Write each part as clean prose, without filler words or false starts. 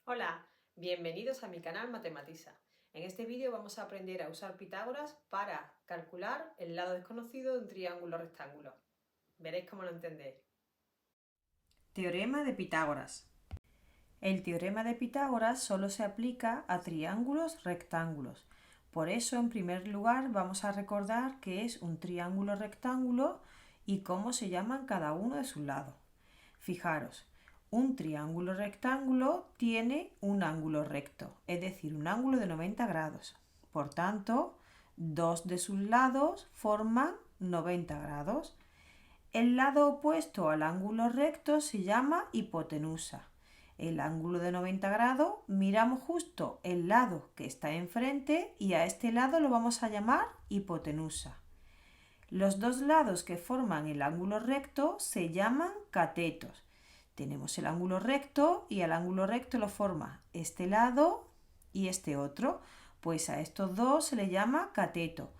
Hola, bienvenidos a mi canal Matematiza. En este vídeo vamos a aprender a usar Pitágoras para calcular el lado desconocido de un triángulo rectángulo. Veréis cómo lo entendéis. Teorema de Pitágoras. El teorema de Pitágoras solo se aplica a triángulos rectángulos. Por eso, en primer lugar, vamos a recordar qué es un triángulo rectángulo y cómo se llaman cada uno de sus lados. Fijaros, un triángulo rectángulo tiene un ángulo recto, es decir, un ángulo de 90 grados. Por tanto, dos de sus lados forman 90 grados. El lado opuesto al ángulo recto se llama hipotenusa. El ángulo de 90 grados, miramos justo el lado que está enfrente y a este lado lo vamos a llamar hipotenusa. Los dos lados que forman el ángulo recto se llaman catetos. Tenemos el ángulo recto y el ángulo recto lo forma este lado y este otro. Pues a estos dos se le llama cateto.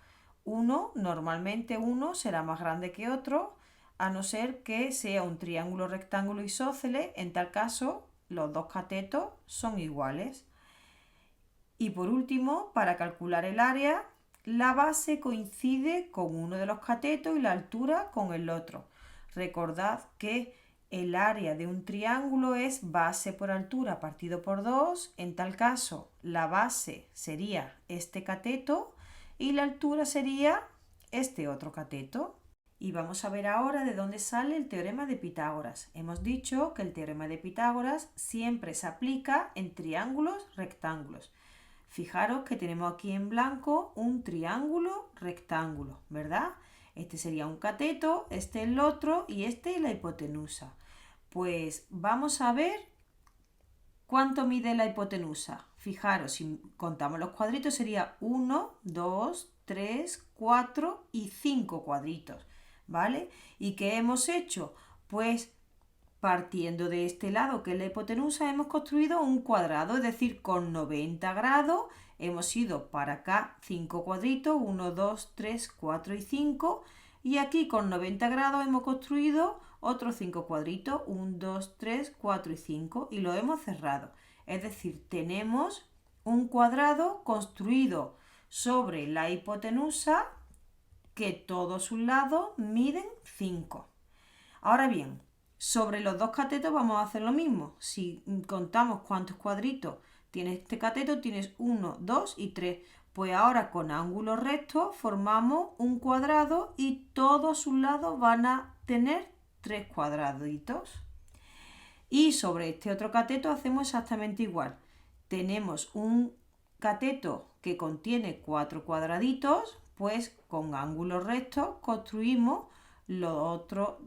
Normalmente uno será más grande que otro, a no ser que sea un triángulo rectángulo isósceles. En tal caso, los dos catetos son iguales. Y por último, para calcular el área, la base coincide con uno de los catetos y la altura con el otro. Recordad que el área de un triángulo es base por altura partido por 2. En tal caso, la base sería este cateto y la altura sería este otro cateto. Y vamos a ver ahora de dónde sale el teorema de Pitágoras. Hemos dicho que el teorema de Pitágoras siempre se aplica en triángulos rectángulos. Fijaros que tenemos aquí en blanco un triángulo rectángulo, ¿verdad? Este sería un cateto, este el otro y este la hipotenusa. Pues vamos a ver cuánto mide la hipotenusa. Fijaros, si contamos los cuadritos sería 1, 2, 3, 4 y 5 cuadritos, ¿vale? ¿Y qué hemos hecho? Pues partiendo de este lado, que es la hipotenusa, hemos construido un cuadrado, es decir, con 90 grados hemos ido para acá 5 cuadritos, 1, 2, 3, 4 y 5, y aquí con 90 grados hemos construido otros 5 cuadritos, 1, 2, 3, 4 y 5, y lo hemos cerrado. Es decir, tenemos un cuadrado construido sobre la hipotenusa que todos sus lados miden 5. Ahora bien, sobre los dos catetos vamos a hacer lo mismo. Si contamos cuántos cuadritos tiene este cateto, tienes 1, 2 y 3. Pues ahora con ángulos rectos formamos un cuadrado y todos sus lados van a tener 3 cuadraditos. Y sobre este otro cateto hacemos exactamente igual. Tenemos un cateto que contiene 4 cuadraditos, pues con ángulos rectos construimos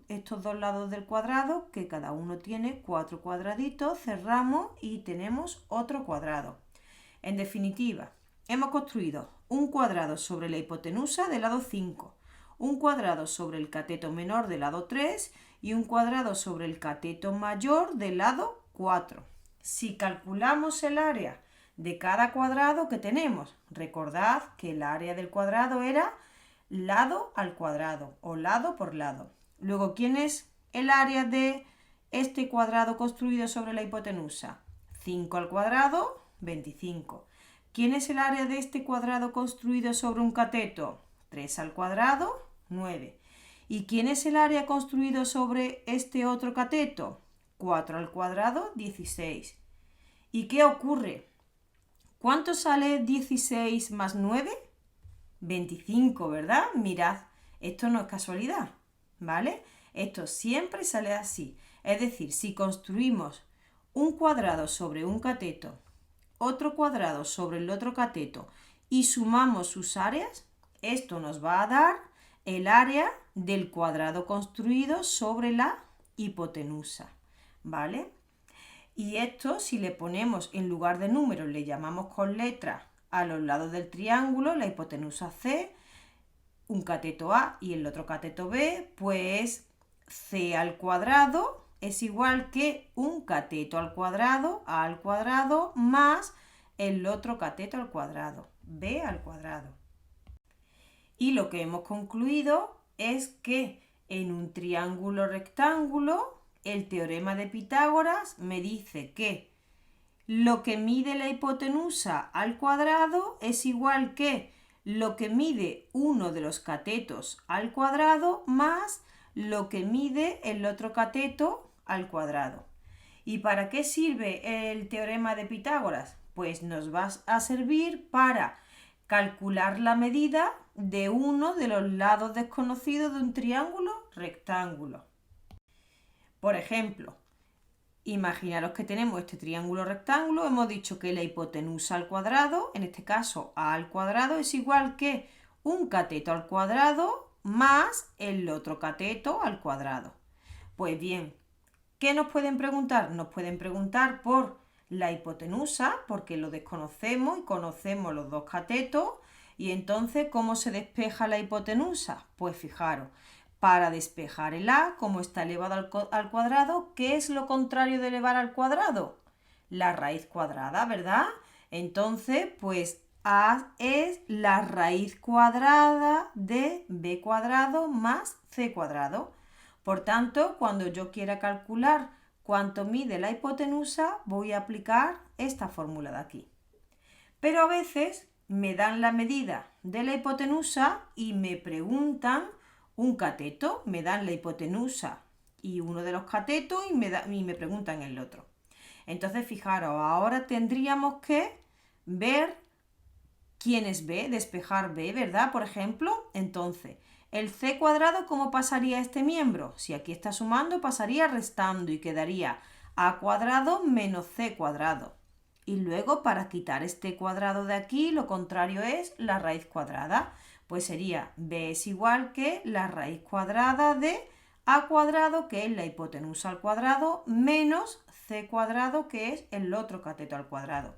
estos dos lados del cuadrado, que cada uno tiene 4 cuadraditos, cerramos y tenemos otro cuadrado. En definitiva, hemos construido un cuadrado sobre la hipotenusa del lado 5, un cuadrado sobre el cateto menor del lado 3 y un cuadrado sobre el cateto mayor del lado 4. Si calculamos el área de cada cuadrado que tenemos, recordad que el área del cuadrado era lado al cuadrado o lado por lado. Luego, ¿quién es el área de este cuadrado construido sobre la hipotenusa? 5 al cuadrado, 25. ¿Quién es el área de este cuadrado construido sobre un cateto? 3 al cuadrado, 9. ¿Y quién es el área construido sobre este otro cateto? 4 al cuadrado, 16. ¿Y qué ocurre? ¿Cuánto sale 16 más 9? 25, ¿verdad? Mirad, esto no es casualidad, ¿vale? Esto siempre sale así. Es decir, si construimos un cuadrado sobre un cateto, otro cuadrado sobre el otro cateto y sumamos sus áreas, esto nos va a dar el área del cuadrado construido sobre la hipotenusa, ¿vale? Y esto, si le ponemos en lugar de números, le llamamos con letras a los lados del triángulo, la hipotenusa C, un cateto A y el otro cateto B, pues C al cuadrado es igual que un cateto al cuadrado, A al cuadrado, más el otro cateto al cuadrado, B al cuadrado. Y lo que hemos concluido es que en un triángulo rectángulo, el teorema de Pitágoras me dice que lo que mide la hipotenusa al cuadrado es igual que lo que mide uno de los catetos al cuadrado más lo que mide el otro cateto al cuadrado. ¿Y para qué sirve el teorema de Pitágoras? Pues nos va a servir para calcular la medida de uno de los lados desconocidos de un triángulo rectángulo. Por ejemplo, imaginaros que tenemos este triángulo rectángulo, hemos dicho que la hipotenusa al cuadrado, en este caso a al cuadrado, es igual que un cateto al cuadrado más el otro cateto al cuadrado. Pues bien, ¿qué nos pueden preguntar? Nos pueden preguntar por la hipotenusa, porque lo desconocemos y conocemos los dos catetos. Y entonces, ¿cómo se despeja la hipotenusa? Pues fijaros, para despejar el a, como está elevado al cuadrado, ¿qué es lo contrario de elevar al cuadrado? La raíz cuadrada, ¿verdad? Entonces, pues a es la raíz cuadrada de b cuadrado más c cuadrado. Por tanto, cuando yo quiera calcular cuánto mide la hipotenusa, voy a aplicar esta fórmula de aquí. Pero a veces me dan la medida de la hipotenusa y me preguntan un cateto, me dan la hipotenusa y uno de los catetos y me preguntan el otro. Entonces, fijaros, ahora tendríamos que ver quién es b, despejar b, ¿verdad? Por ejemplo, entonces, el c cuadrado, ¿cómo pasaría este miembro? Si aquí está sumando, pasaría restando y quedaría a cuadrado menos c cuadrado. Y luego, para quitar este cuadrado de aquí, lo contrario es la raíz cuadrada. Pues sería b es igual que la raíz cuadrada de a cuadrado, que es la hipotenusa al cuadrado, menos c cuadrado, que es el otro cateto al cuadrado.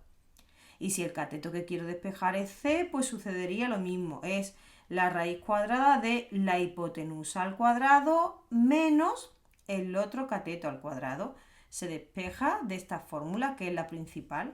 Y si el cateto que quiero despejar es c, pues sucedería lo mismo. Es la raíz cuadrada de la hipotenusa al cuadrado menos el otro cateto al cuadrado. Se despeja de esta fórmula, que es la principal.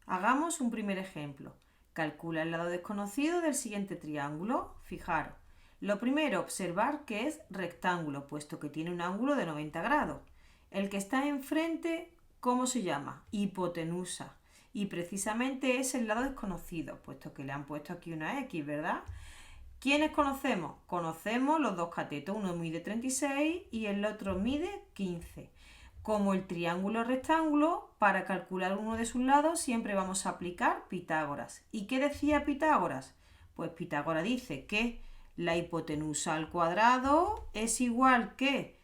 Hagamos un primer ejemplo. Calcula el lado desconocido del siguiente triángulo. Fijaros. Lo primero, observar que es rectángulo, puesto que tiene un ángulo de 90 grados. El que está enfrente, ¿cómo se llama? Hipotenusa. Y precisamente es el lado desconocido, puesto que le han puesto aquí una X, ¿verdad? ¿Quiénes conocemos? Conocemos los dos catetos, uno mide 36 y el otro mide 15. Como el triángulo rectángulo, para calcular uno de sus lados siempre vamos a aplicar Pitágoras. ¿Y qué decía Pitágoras? Pues Pitágoras dice que la hipotenusa al cuadrado es igual que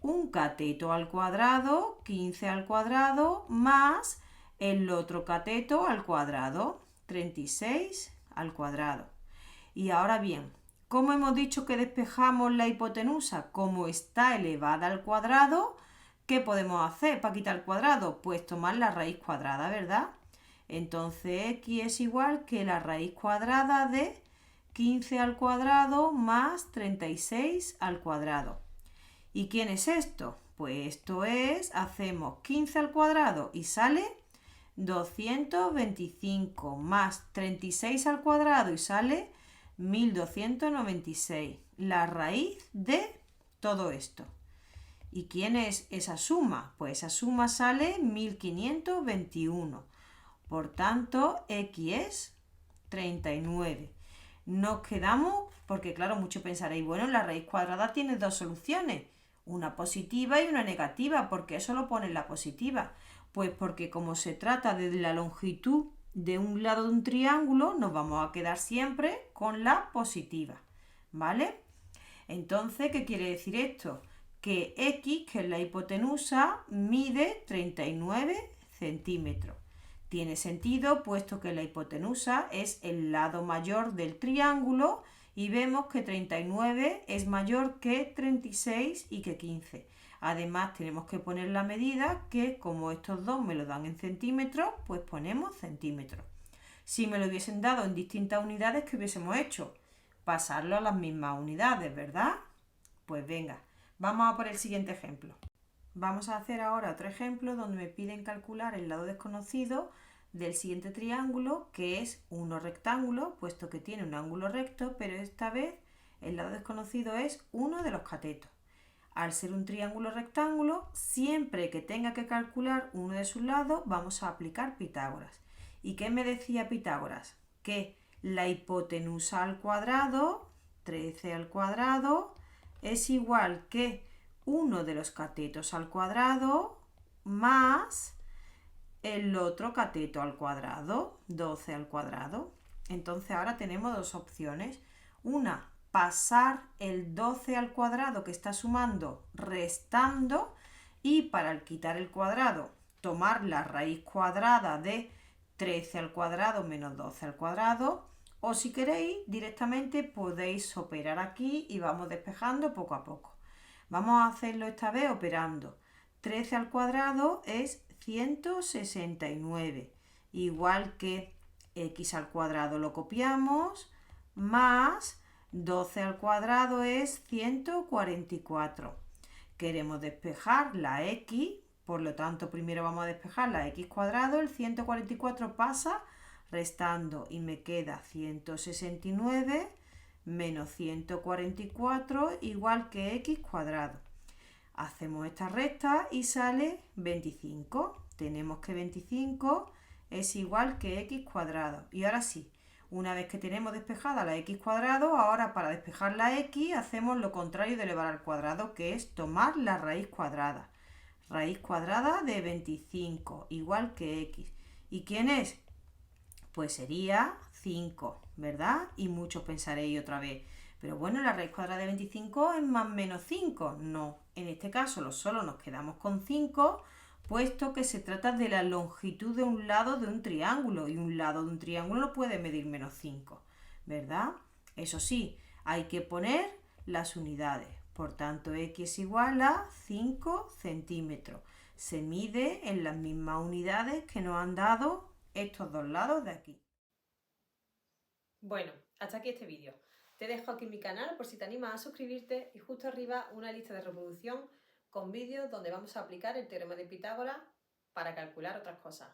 un cateto al cuadrado, 15 al cuadrado, más el otro cateto al cuadrado, 36 al cuadrado. Y ahora bien, ¿cómo hemos dicho que despejamos la hipotenusa? Como está elevada al cuadrado, ¿qué podemos hacer para quitar el cuadrado? Pues tomar la raíz cuadrada, ¿verdad? Entonces x es igual que la raíz cuadrada de 15 al cuadrado más 36 al cuadrado. ¿Y quién es esto? Pues esto es, hacemos 15 al cuadrado y sale 225 más 36 al cuadrado y sale 1296. La raíz de todo esto. ¿Y quién es esa suma? Pues esa suma sale 1521. Por tanto, x es 39. Nos quedamos, porque claro, muchos pensaréis, bueno, la raíz cuadrada tiene dos soluciones, una positiva y una negativa. ¿Por qué solo ponen la positiva? Pues porque como se trata de la longitud de un lado de un triángulo, nos vamos a quedar siempre con la positiva, ¿vale? Entonces, ¿qué quiere decir esto? Que x, que es la hipotenusa, mide 39 centímetros. Tiene sentido, puesto que la hipotenusa es el lado mayor del triángulo y vemos que 39 es mayor que 36 y que 15. Además, tenemos que poner la medida, que como estos dos me lo dan en centímetros, pues ponemos centímetros. Si me lo hubiesen dado en distintas unidades, ¿qué hubiésemos hecho? Pasarlo a las mismas unidades, ¿verdad? Pues venga, vamos a por el siguiente ejemplo. Vamos a hacer ahora otro ejemplo donde me piden calcular el lado desconocido del siguiente triángulo, que es uno rectángulo, puesto que tiene un ángulo recto, pero esta vez el lado desconocido es uno de los catetos. Al ser un triángulo rectángulo, siempre que tenga que calcular uno de sus lados, vamos a aplicar Pitágoras. ¿Y qué me decía Pitágoras? Que la hipotenusa al cuadrado, 13 al cuadrado, es igual que 1 de los catetos al cuadrado más el otro cateto al cuadrado, 12 al cuadrado. Entonces ahora tenemos dos opciones. Una, pasar el 12 al cuadrado que está sumando restando, y para quitar el cuadrado tomar la raíz cuadrada de 13 al cuadrado menos 12 al cuadrado, o si queréis directamente podéis operar aquí y vamos despejando poco a poco. Vamos a hacerlo esta vez operando. 13 al cuadrado es 169, igual que x al cuadrado lo copiamos, más 12 al cuadrado es 144. Queremos despejar la x, por lo tanto primero vamos a despejar la x cuadrado, el 144 pasa restando y me queda 169 menos 144 igual que x cuadrado. Hacemos esta recta y sale 25. Tenemos que 25 es igual que x cuadrado. Y ahora sí, una vez que tenemos despejada la x cuadrado, ahora para despejar la x hacemos lo contrario de elevar al cuadrado, que es tomar la raíz cuadrada. Raíz cuadrada de 25 igual que x. ¿Y quién es? Pues sería 5, ¿verdad? Y muchos pensaréis otra vez, pero bueno, la raíz cuadrada de 25 es más menos 5. No, en este caso solo nos quedamos con 5, puesto que se trata de la longitud de un lado de un triángulo, y un lado de un triángulo no puede medir menos 5, ¿verdad? Eso sí, hay que poner las unidades. Por tanto, x es igual a 5 centímetros. Se mide en las mismas unidades que nos han dado estos dos lados de aquí. Bueno, hasta aquí este vídeo. Te dejo aquí mi canal por si te animas a suscribirte, y justo arriba una lista de reproducción con vídeos donde vamos a aplicar el teorema de Pitágoras para calcular otras cosas.